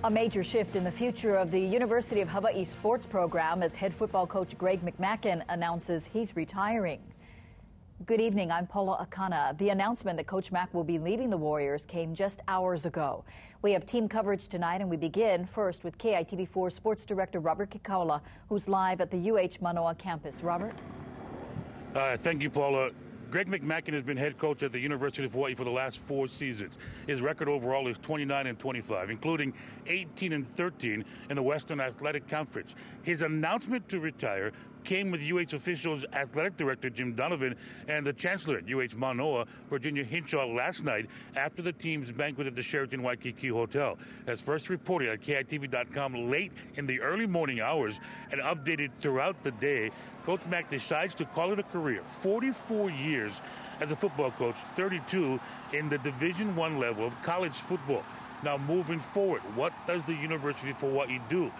A major shift in the future of the University of Hawaii sports program as head football coach Greg McMackin announces he's retiring. Good evening, I'm Paula Akana. The announcement that Coach Mack will be leaving the Warriors came just hours ago. We have team coverage tonight, and we begin first with KITV4 Sports Director Robert Kikaula, who's live at the UH Manoa campus. Robert? Thank you, Paula. Greg McMackin has been head coach at the University of Hawaii for the last 4 seasons. His record overall is 29-25, including 18-13 in the Western Athletic Conference. His announcement to retire came with UH officials athletic director Jim Donovan and the chancellor at UH Manoa, Virginia Hinshaw, last night after the team's banquet at the Sheraton Waikiki Hotel. As first reported at KITV.com late in the early morning hours and updated throughout the day, Coach Mack decides to call it a career. 44 years as a football coach, 32 in the Division I level of college football. Now moving forward, what does the University of Hawaii do?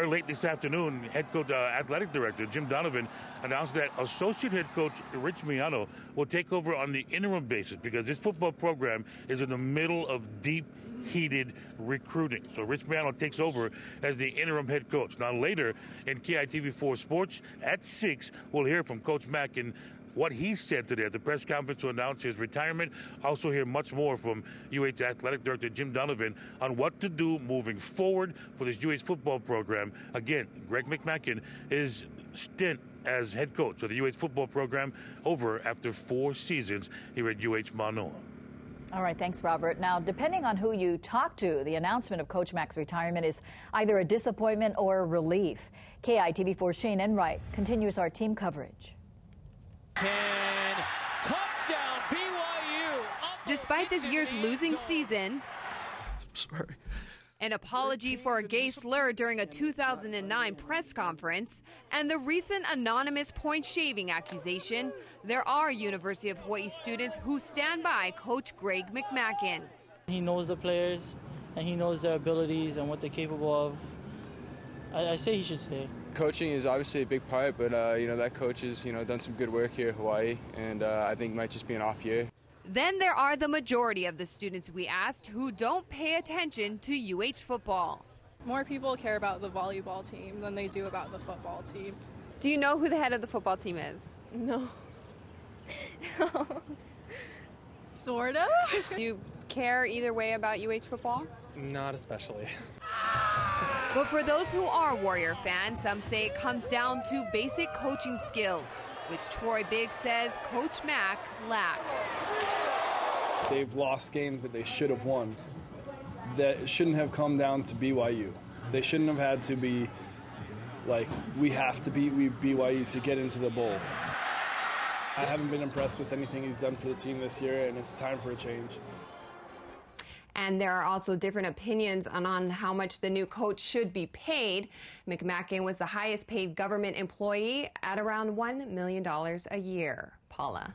Late this afternoon, head coach athletic director Jim Donovan announced that associate head coach Rich Miano will take over on the interim basis because this football program is in the middle of deep heated recruiting. So Rich Miano takes over as the interim head coach. Now later in KITV4 Sports at 6, we'll hear from Coach Mack and what he said today at the press conference to announce his retirement. Also hear much more from UH Athletic Director Jim Donovan on what to do moving forward for this UH football program. Again, Greg McMackin is stint as head coach of the UH football program over after 4 seasons here at UH Manoa. All right, thanks, Robert. Now, depending on who you talk to, the announcement of Coach Mack's retirement is either a disappointment or a relief. KITV4's Shane Enright continues our team coverage. 10, touchdown, BYU. Despite this year's losing season, an apology for a gay slur during a 2009 press conference, and the recent anonymous point-shaving accusation, there are University of Hawaii students who stand by Coach Greg McMackin. He knows the players, and he knows their abilities and what they're capable of. I say he should stay. Coaching is obviously a big part, but that coach has done some good work here at Hawaii, and I think it might just be an off year. Then there are the majority of the students we asked who don't pay attention to UH football. More people care about the volleyball team than they do about the football team. Do you know who the head of the football team is? No. Sort of. Do you care either way about UH football? Not especially. But for those who are Warrior fans, some say it comes down to basic coaching skills, which Troy Biggs says Coach Mack lacks. They've lost games that they should have won. That shouldn't have come down to BYU. They shouldn't have had to be like, we have to beat BYU to get into the bowl. I haven't been impressed with anything he's done for the team this year, and it's time for a change. And there are also different opinions on how much the new coach should be paid. McMackin was the highest paid government employee at around $1 million a year. Paula.